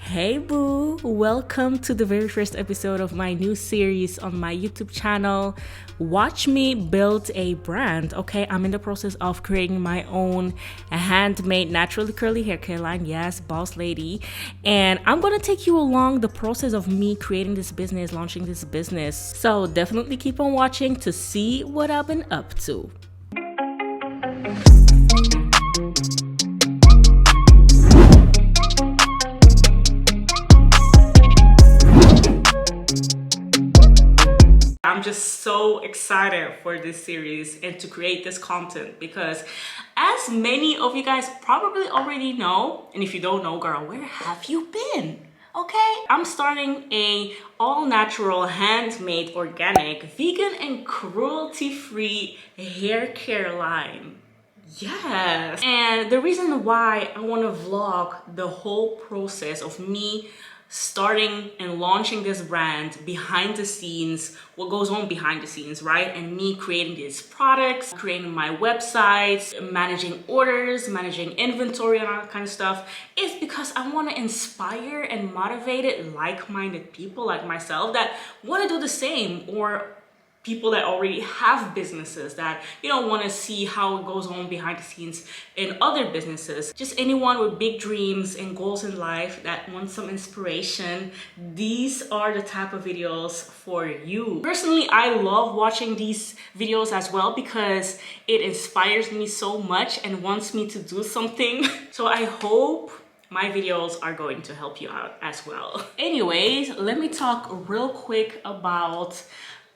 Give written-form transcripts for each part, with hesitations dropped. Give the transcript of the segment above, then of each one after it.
Hey boo, welcome to the very first episode of my new series on my YouTube channel. Watch me build a brand. Okay, I'm in the process of creating my own handmade naturally curly hair care line. Yes, boss lady. And I'm gonna take you along the process of me creating this business, launching this business. So definitely keep on watching to see what I've been up to. I'm just so excited for this series and to create this content because as many of you guys probably already know, and if you don't know, girl, where have you been? Okay, I'm starting a all-natural, handmade, organic, vegan and cruelty-free hair care line. Yes, and the reason why I want to vlog the whole process of me starting and launching this brand, behind the scenes, what goes on behind the scenes, right? And me creating these products, creating my websites, managing orders, managing inventory and all that kind of stuff, is because I want to inspire and motivate like-minded people like myself that want to do the same, or people that already have businesses that want to see how it goes on behind the scenes in other businesses. Just anyone with big dreams and goals in life that wants some inspiration. These are the type of videos for you. Personally, I love watching these videos as well because it inspires me so much and wants me to do something. So I hope my videos are going to help you out as well. Anyways, let me talk real quick about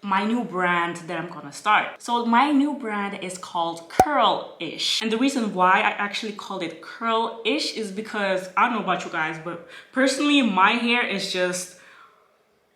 my new brand that I'm gonna start. So my new brand is called Curl-ish. And the reason why I actually called it Curl-ish is because, I don't know about you guys, but personally my hair is just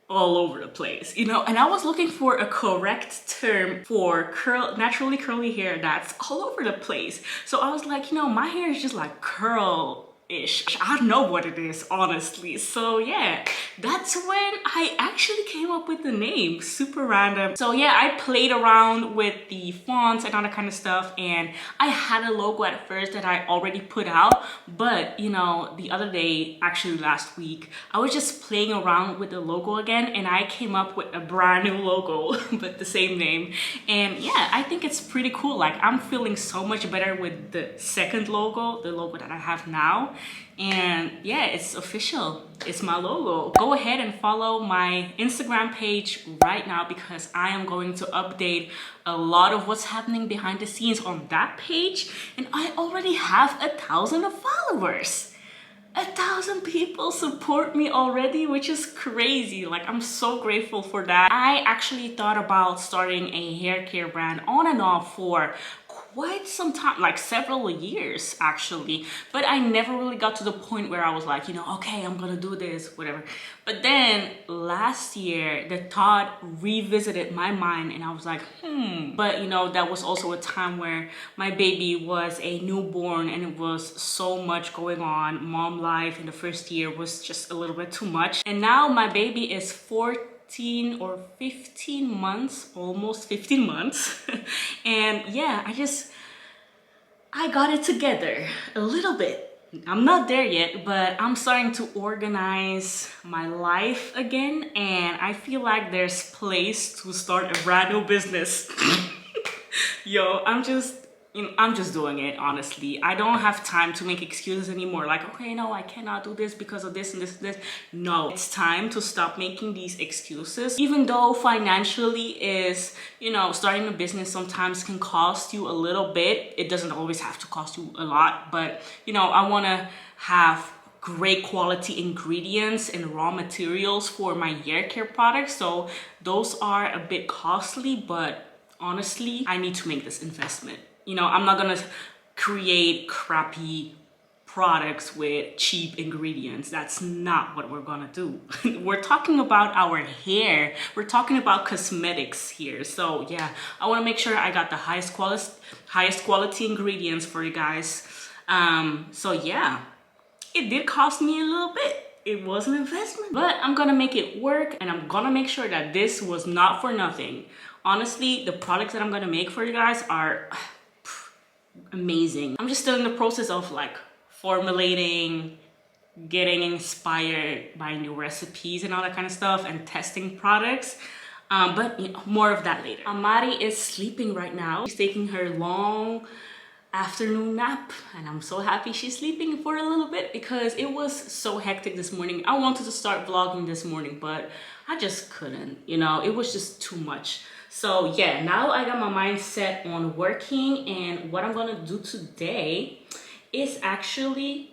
all over the place, and I was looking for a correct term for naturally curly hair that's all over the place. So I was like, my hair is just like curl-ish. I don't know what it is, honestly. So yeah, that's when I actually came up with the name. Super random. So yeah, I played around with the fonts and all that kind of stuff, and I had a logo at first that I already put out, but the other day, actually last week, I was just playing around with the logo again, and I came up with a brand new logo but the same name. And yeah, I think it's pretty cool. Like, I'm feeling so much better with the second logo, the logo that I have now. And yeah, it's official. It's my logo. Go ahead and follow my Instagram page right now because I am going to update a lot of what's happening behind the scenes on that page. And I already have 1,000 followers. 1,000 people support me already, which is crazy. Like, I'm so grateful for that. I actually thought about starting a hair care brand on and off for quite some time, like several years actually, but I never really got to the point where I was like, okay, I'm gonna do this, whatever. But then last year the thought revisited my mind and I was like, but that was also a time where my baby was a newborn and it was so much going on. Mom life in the first year was just a little bit too much, and now my baby is 14 or 15 months, almost 15 months. And yeah, I got it together a little bit. I'm not there yet, but I'm starting to organize my life again, and I feel like there's place to start a brand new business. Yo, I'm just doing it, honestly. I don't have time to make excuses anymore. Like, okay, no, I cannot do this because of this and this and this. No, it's time to stop making these excuses. Even though financially is, starting a business sometimes can cost you a little bit. It doesn't always have to cost you a lot, but I want to have great quality ingredients and raw materials for my hair care products. So those are a bit costly, but honestly, I need to make this investment. I'm not gonna create crappy products with cheap ingredients. That's not what we're gonna do. We're talking about our hair. We're talking about cosmetics here. So yeah, I wanna make sure I got the highest quality ingredients for you guys. So yeah, it did cost me a little bit. It was an investment, but I'm gonna make it work, and I'm gonna make sure that this was not for nothing. Honestly, the products that I'm gonna make for you guys are amazing. I'm just still in the process of like formulating, getting inspired by new recipes and all that kind of stuff and testing products. But you know, more of that later. Amari is sleeping right now. She's taking her long afternoon nap, and I'm so happy she's sleeping for a little bit because it was so hectic this morning. I wanted to start vlogging this morning, but I just couldn't, you know, it was just too much. So yeah, now I got my mind set on working, and what I'm gonna do today is actually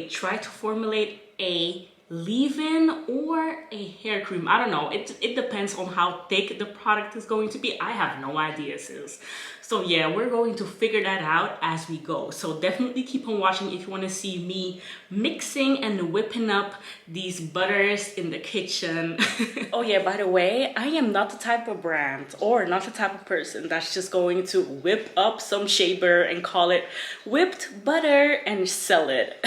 try to formulate a leave-in or a hair cream. I don't know, it depends on how thick the product is going to be. I have no idea, sis. So yeah, we're going to figure that out as we go. So definitely keep on watching if you want to see me mixing and whipping up these butters in the kitchen. Oh yeah, by the way, I am not the type of brand or not the type of person that's just going to whip up some shea butter and call it whipped butter and sell it.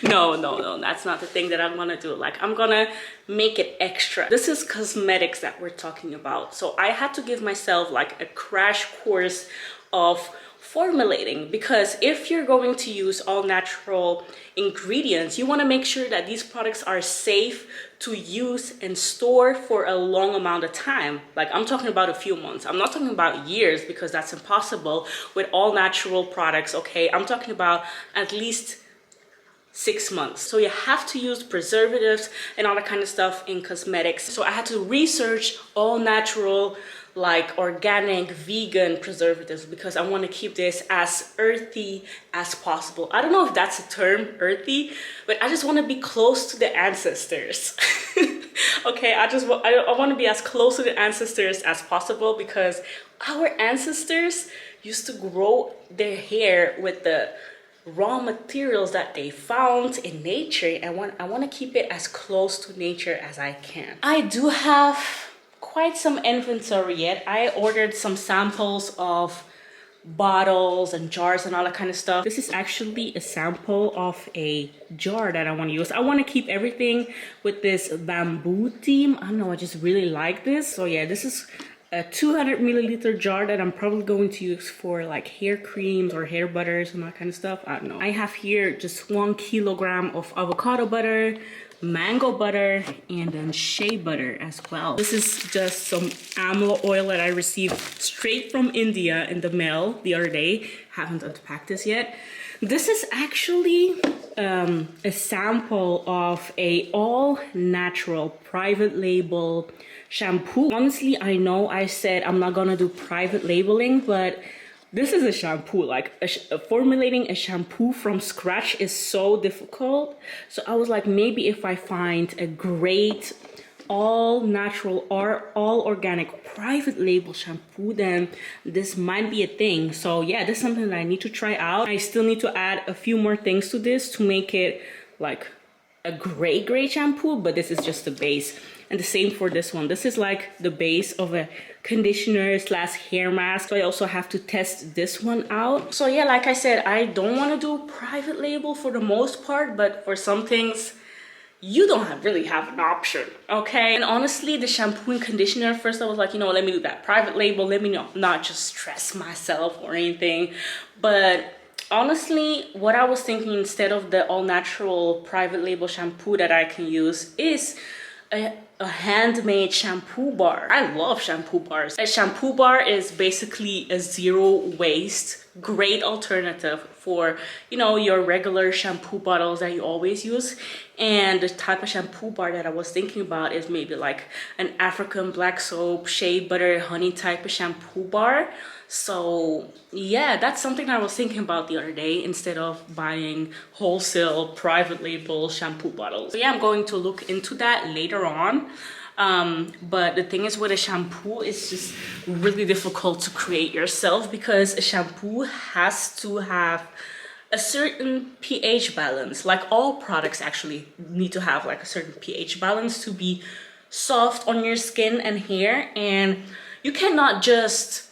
No, that's not the thing that I'm gonna do. Like, I'm gonna make it extra. This is cosmetics that we're talking about, so I had to give myself like a crash course of formulating, because if you're going to use all natural ingredients, you want to make sure that these products are safe to use and store for a long amount of time. Like, I'm talking about a few months. I'm not talking about years, because that's impossible with all natural products. Okay, I'm talking about at least 6 months. So you have to use preservatives and all that kind of stuff in cosmetics. So I had to research all natural, like organic, vegan preservatives, because I want to keep this as earthy as possible. I don't know if that's a term, earthy, but I just want to be close to the ancestors. Okay, I want to be as close to the ancestors as possible, because our ancestors used to grow their hair with the raw materials that they found in nature. I want to keep it as close to nature as I can. I do have quite some inventory yet. I ordered some samples of bottles and jars and all that kind of stuff. This is actually a sample of a jar that I want to use. I want to keep everything with this bamboo theme. I don't know, I just really like this. So yeah, this is a 200 milliliter jar that I'm probably going to use for like hair creams or hair butters and that kind of stuff. I don't know. I have here just 1 kilogram of avocado butter, mango butter, and then shea butter as well. This is just some amla oil that I received straight from India in the mail the other day. Haven't unpacked this yet. This is actually a sample of a all natural private label shampoo. Honestly, I know I said I'm not gonna do private labeling, but this is a shampoo. Like, formulating a shampoo from scratch is so difficult. So I was like, maybe if I find a great all natural or all organic private label shampoo, then this might be a thing. So yeah, this is something that I need to try out. I still need to add a few more things to this to make it like a great shampoo, but this is just the base. And the same for this one. This is like the base of a conditioner slash hair mask. So I also have to test this one out. So yeah, like I said, I don't want to do private label for the most part, but for some things you don't really have an option, okay? And honestly, the shampoo and conditioner, first I was like, you know, let me do that private label, let me not just stress myself or anything. But honestly, what I was thinking, instead of the all natural private label shampoo that I can use, is a handmade shampoo bar. I love shampoo bars. A shampoo bar is basically a zero waste, great alternative for, you know, your regular shampoo bottles that you always use. And the type of shampoo bar that I was thinking about is maybe like an African black soap, shea butter, honey type of shampoo bar. So yeah, that's something I was thinking about the other day, instead of buying wholesale private label shampoo bottles. So yeah, I'm going to look into that later on. But the thing is, with a shampoo, it's just really difficult to create yourself, because a shampoo has to have a certain pH balance. Like, all products actually need to have like a certain pH balance to be soft on your skin and hair. And you cannot just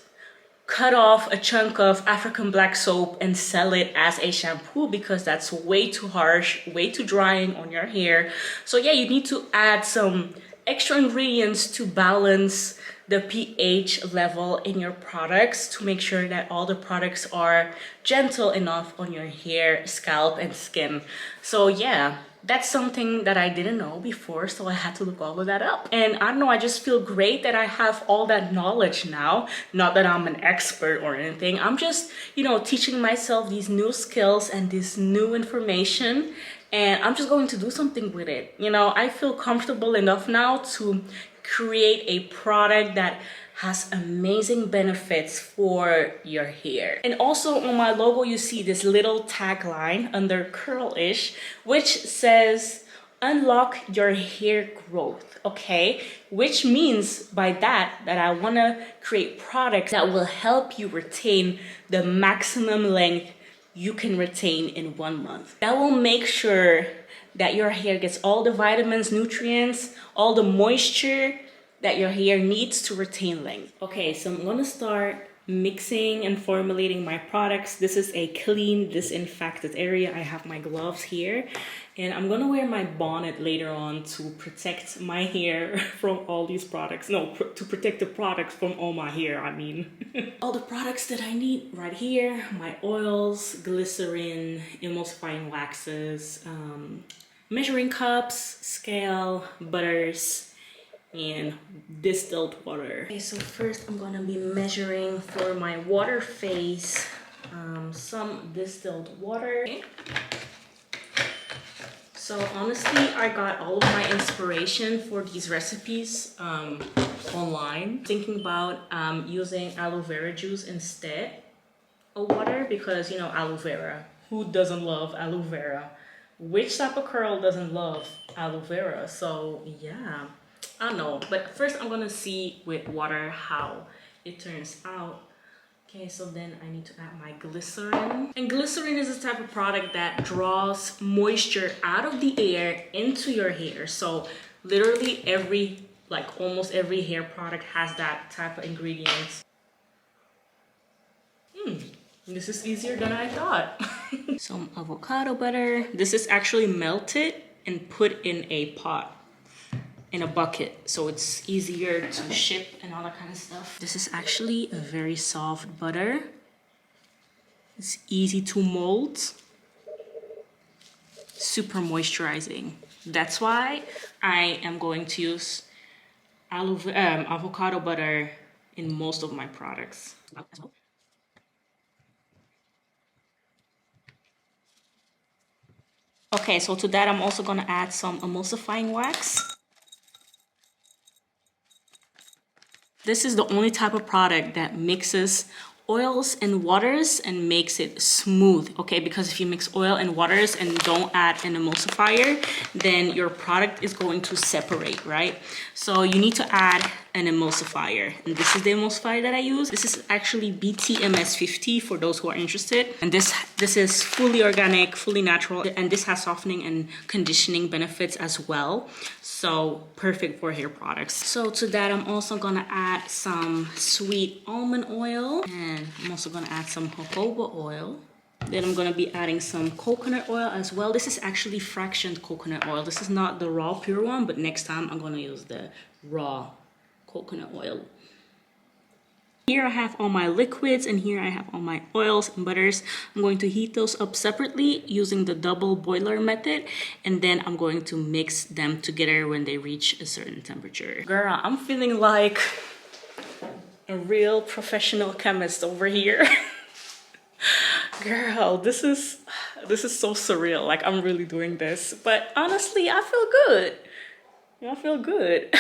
cut off a chunk of African black soap and sell it as a shampoo, because that's way too harsh, way too drying on your hair. So yeah, you need to add some extra ingredients to balance the pH level in your products to make sure that all the products are gentle enough on your hair, scalp, and skin. So yeah, that's something that I didn't know before, so I had to look all of that up. And I don't know, I just feel great that I have all that knowledge now. Not that I'm an expert or anything. I'm just, you know, teaching myself these new skills and this new information, and I'm just going to do something with it. You know, I feel comfortable enough now to create a product that has amazing benefits for your hair. And also on my logo, you see this little tagline under curlish, which says, unlock your hair growth, okay? Which means by that I wanna create products that will help you retain the maximum length you can retain in 1 month. That will make sure that your hair gets all the vitamins, nutrients, all the moisture that your hair needs to retain length. Okay, so I'm gonna start mixing and formulating my products. This is a clean, disinfected area. I have my gloves here, and I'm gonna wear my bonnet later on to protect my hair from all these products. No, to protect the products from all my hair, I mean. All the products that I need right here, my oils, glycerin, emulsifying waxes, measuring cups, scale, butters, and distilled water. Okay, so first I'm gonna be measuring for my water phase some distilled water. Okay. So honestly, I got all of my inspiration for these recipes online. Thinking about using aloe vera juice instead of water because, you know, aloe vera. Who doesn't love aloe vera? Which type of curl doesn't love aloe vera? So yeah, I don't know. But first I'm gonna see with water how it turns out. Okay, so then I need to add my glycerin. And glycerin is a type of product that draws moisture out of the air into your hair. So literally almost every hair product has that type of ingredient. This is easier than I thought. Some avocado butter. This is actually melted and put in a pot, in a bucket, so it's easier to ship and all that kind of stuff. This is actually a very soft butter. It's easy to mold, super moisturizing. That's why I am going to use avocado butter in most of my products. Okay, so to that I'm also gonna add some emulsifying wax. This is the only type of product that mixes oils and waters and makes it smooth, okay? Because if you mix oil and waters and don't add an emulsifier, then your product is going to separate, right? So you need to add an emulsifier. And this is the emulsifier that I use. This is actually BTMS50 for those who are interested. And this is fully organic, fully natural, and this has softening and conditioning benefits as well. So perfect for hair products. So to that, I'm also gonna add some sweet almond oil, and I'm also gonna add some jojoba oil. Then I'm gonna be adding some coconut oil as well. This is actually fractioned coconut oil. This is not the raw pure one, but next time I'm gonna use the raw coconut oil. Here I have all my liquids, and here I have all my oils and butters. I'm going to heat those up separately using the double boiler method, and then I'm going to mix them together when they reach a certain temperature. Girl, I'm feeling like a real professional chemist over here. Girl, this is so surreal. Like, I'm really doing this, but honestly, I feel good. I feel good.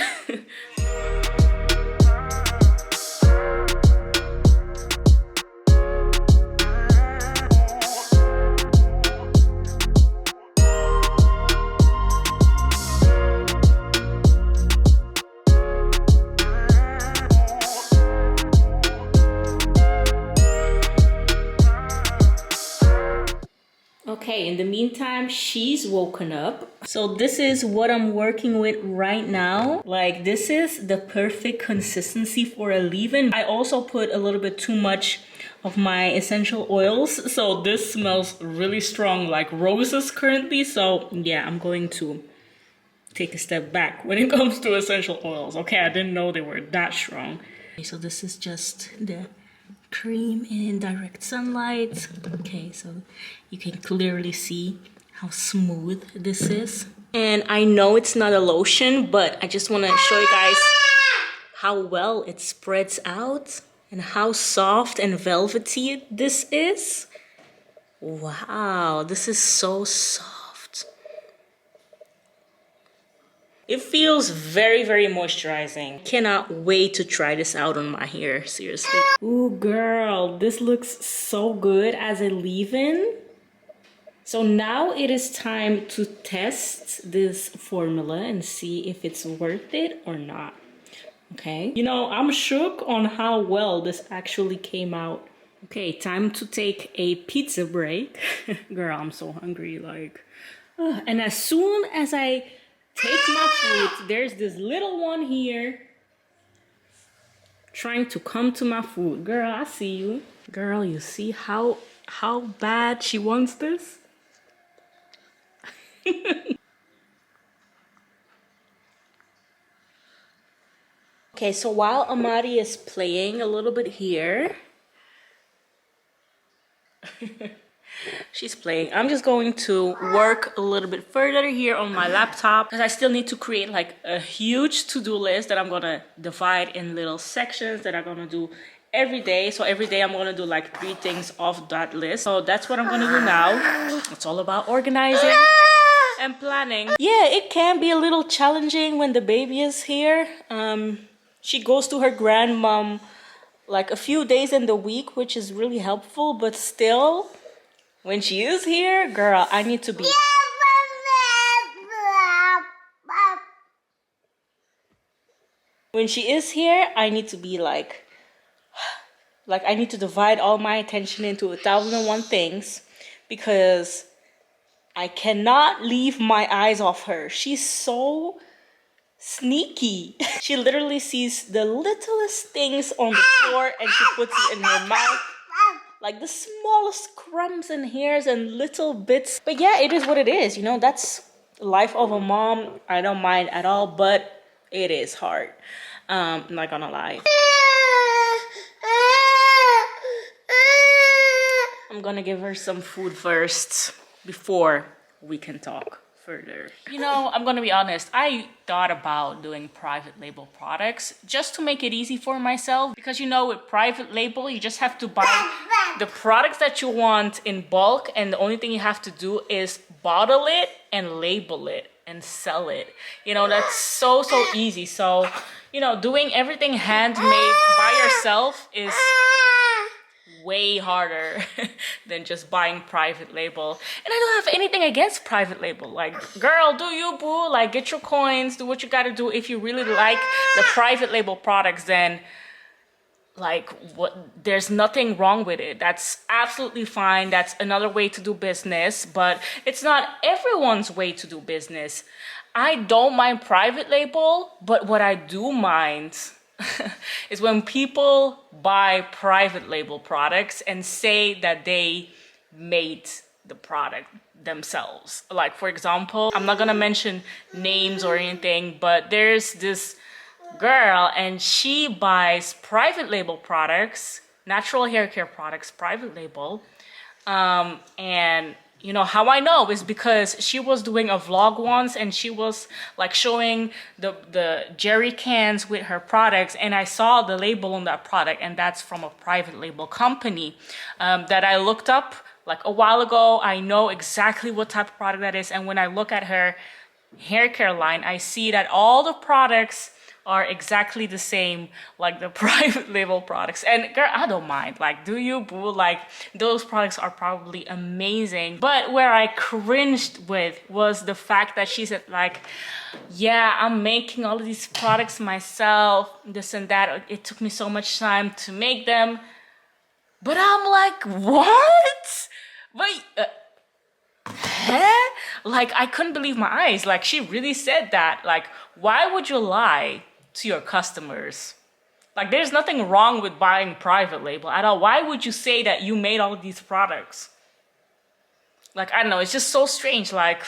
Okay, in the meantime, she's woken up. So this is what I'm working with right now. Like, this is the perfect consistency for a leave-in. I also put a little bit too much of my essential oils. So this smells really strong, like roses currently. So yeah, I'm going to take a step back when it comes to essential oils. Okay, I didn't know they were that strong. Okay, so this is just the cream in direct sunlight. Okay, so you can clearly see how smooth this is. And I know it's not a lotion, but I just want to show you guys how well it spreads out and how soft and velvety this is. Wow, this is so soft. It feels very, very moisturizing. Cannot wait to try this out on my hair, seriously. Ooh, girl, this looks so good as a leave-in. So now it is time to test this formula and see if it's worth it or not. Okay, you know, I'm shook on how well this actually came out. Okay, time to take a pizza break. Girl, I'm so hungry, like. And as soon as I take my food, there's this little one here trying to come to my food. Girl, I see you. Girl, you see how bad she wants this? Okay, so while Amari is playing a little bit here, she's playing, I'm just going to work a little bit further here on my laptop because I still need to create like a huge to-do list that I'm gonna divide in little sections that I'm gonna do every day. So every day I'm gonna do like 3 things off that list. So that's what I'm gonna do now. It's all about organizing and planning. Yeah, it can be a little challenging when the baby is here. She goes to her grandmom like a few days in the week, which is really helpful, but still, when she is here, girl, I need to be... When she is here, I need to be like I need to divide all my attention into 1,001 things because I cannot leave my eyes off her. She's so sneaky. She literally sees the littlest things on the floor and she puts it in her mouth. Like the smallest crumbs and hairs and little bits. But yeah, it is what it is. You know, that's the life of a mom. I don't mind at all, but it is hard. I'm not gonna lie. I'm gonna give her some food first before we can talk further. You know, I'm gonna be honest, I thought about doing private label products just to make it easy for myself, because you know, with private label you just have to buy the products that you want in bulk, and the only thing you have to do is bottle it and label it and sell it. You know, that's so easy. So, you know, doing everything handmade by yourself is way harder than just buying private label. And I don't have anything against private label. Like, girl, do you, boo? Like, get your coins, do what you gotta do. If you really like the private label products, then like, there's nothing wrong with it. That's absolutely fine. That's another way to do business, but it's not everyone's way to do business. I don't mind private label, but what I do mind is when people buy private label products and say that they made the product themselves. Like, for example, I'm not gonna mention names or anything, but there's this girl and she buys private label products, natural hair care products, private label, and you know how I know is because she was doing a vlog once and she was like showing the jerry cans with her products, and I saw the label on that product, and that's from a private label company that I looked up like a while ago. I know exactly what type of product that is, and when I look at her hair care line, I see that all the products are exactly the same like the private label products. And girl, I don't mind. Like, do you, boo? Like, those products are probably amazing. But where I cringed with was the fact that she said like, yeah, I'm making all of these products myself, this and that. It took me so much time to make them. But I'm like, what? Wait, huh? Like, I couldn't believe my eyes. Like, she really said that. Like, why would you lie to your customers? Like, there's nothing wrong with buying private label at all. Why would you say that you made all of these products? Like, I don't know, it's just so strange. Like,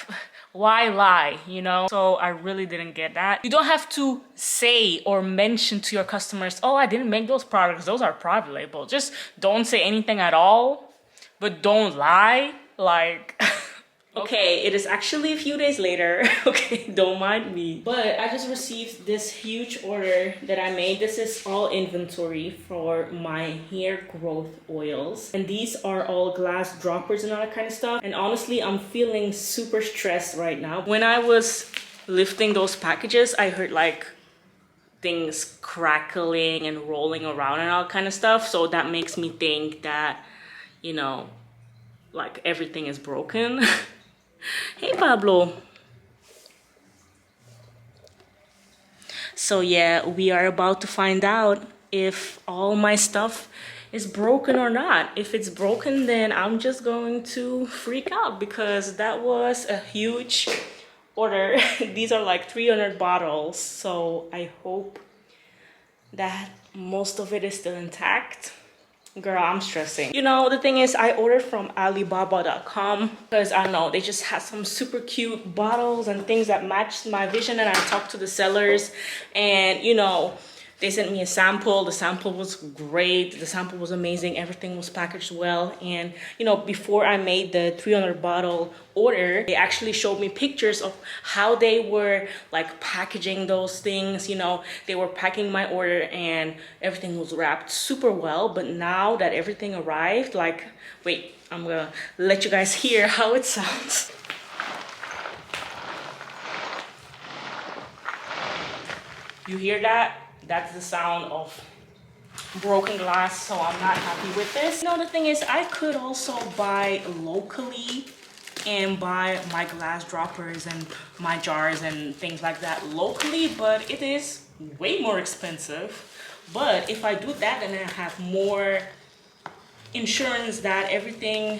Why lie, you know? So I really didn't get that. You don't have to say or mention to your customers, oh, I didn't make those products, those are private label. Just don't say anything at all, but don't lie. Like, okay, it is actually a few days later. Okay, don't mind me. But I just received this huge order that I made. This is all inventory for my hair growth oils. And these are all glass droppers and all that kind of stuff. And honestly, I'm feeling super stressed right now. When I was lifting those packages, I heard like things crackling and rolling around and all kind of stuff. So that makes me think that, you know, like everything is broken. Hey Pablo. So yeah, we are about to find out if all my stuff is broken or not. If it's broken, then I'm just going to freak out because that was a huge order. These are like 300 bottles, so I hope that most of it is still intact. Girl, I'm stressing. You know, the thing is, I ordered from amberadomako because I don't know, they just had some super cute bottles and things that matched my vision. And I talked to the sellers and, you know, they sent me a sample. The sample was great. The sample was amazing. Everything was packaged well. And, you know, before I made the 300 bottle order, they actually showed me pictures of how they were like packaging those things. You know, they were packing my order and everything was wrapped super well. But now that everything arrived, like, wait, I'm gonna let you guys hear how it sounds. You hear that? That's the sound of broken glass, so I'm not happy with this. You know, the thing is, I could also buy locally and buy my glass droppers and my jars and things like that locally, but it is way more expensive. But if I do that, then I have more insurance that everything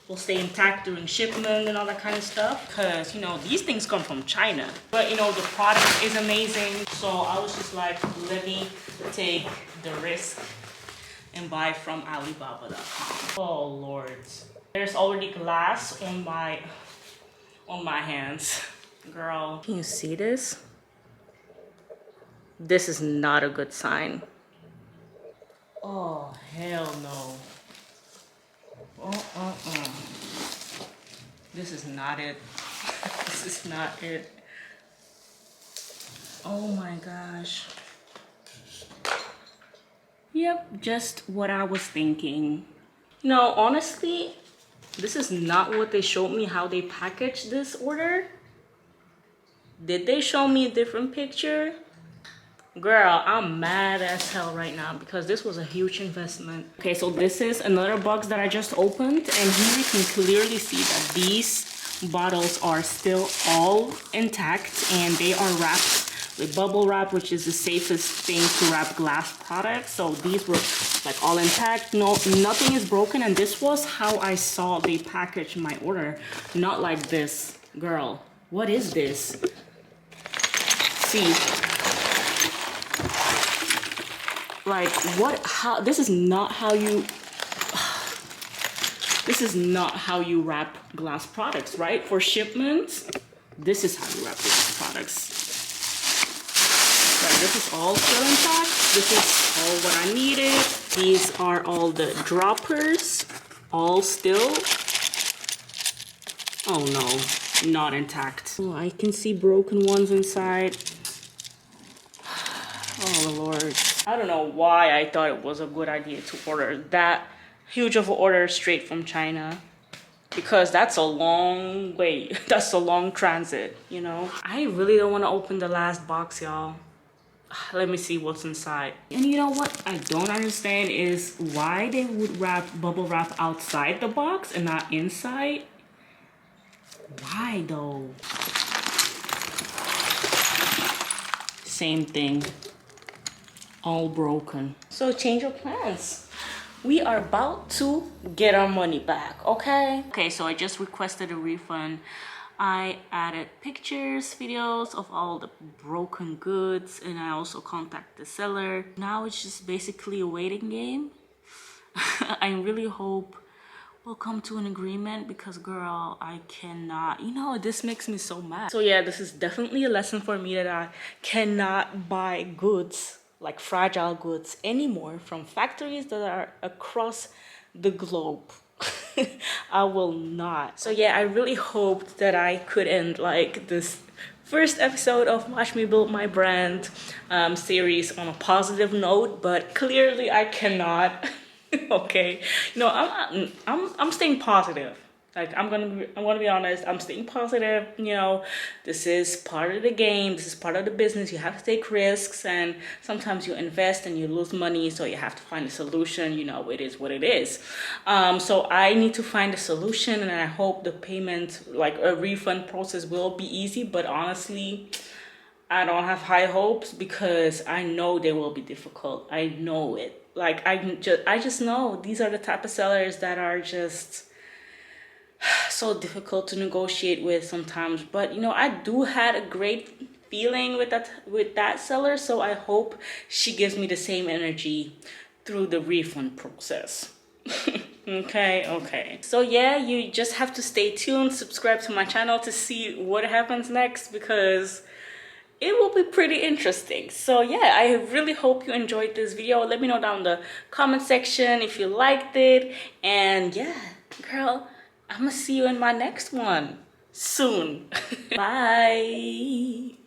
will stay intact during shipment and all that kind of stuff, because you know these things come from China, but you know the product is amazing. So I was just like, let me take the risk and buy from amberadomako. Oh Lord, there's already glass on my hands. Girl, can you see this? This is not a good sign. Oh hell no. This is not it. This is not it. Oh my gosh. Yep, just what I was thinking. You know, honestly, this is not what they showed me how they packaged this order. Did they show me a different picture? Girl, I'm mad as hell right now because this was a huge investment. Okay, so this is another box that I just opened, and here you can clearly see that these bottles are still all intact and they are wrapped with bubble wrap, which is the safest thing to wrap glass products. So these were like all intact. No, nothing is broken, and this was how I saw they packaged my order, not like this. Girl, what is this? See, like what, how, this is not how you wrap glass products, right? For shipments, this is how you wrap glass products. Right, this is all still intact. This is all what I needed. These are all the droppers, all still. Oh no, not intact. Oh, I can see broken ones inside. Oh Lord. I don't know why I thought it was a good idea to order that huge of an order straight from China, because that's a long wait. That's a long transit, you know? I really don't want to open the last box, y'all. Let me see what's inside. And you know what I don't understand is why they would wrap bubble wrap outside the box and not inside. Why though? Same thing. All broken. So change of plans. We are about to get our money back, okay? Okay, so I just requested a refund. I added pictures, videos of all the broken goods, and I also contacted the seller. Now it's just basically a waiting game. I really hope will come to an agreement, because girl, I cannot, you know, this makes me so mad. So yeah, this is definitely a lesson for me that I cannot buy goods, like fragile goods, anymore from factories that are across the globe. I will not. So yeah, I really hoped that I could end like this first episode of Watch Me Build My Brand series on a positive note, but clearly I cannot. Okay, you know, I'm staying positive. Like I'm gonna be honest, I'm staying positive. You know, this is part of the game, this is part of the business. You have to take risks, and sometimes you invest and you lose money, so you have to find a solution. You know, it is what it is. So I need to find a solution, and I hope the payment, like a refund process, will be easy. But honestly, I don't have high hopes, because I know they will be difficult. I know it. Like I just know these are the type of sellers that are just so difficult to negotiate with sometimes. But you know, I do had a great feeling with that seller, so I hope she gives me the same energy through the refund process. Okay, so yeah, you just have to stay tuned, subscribe to my channel to see what happens next, because it will be pretty interesting. So yeah, I really hope you enjoyed this video. Let me know down in the comment section if you liked it. And yeah, girl, I'm gonna see you in my next one soon. Bye.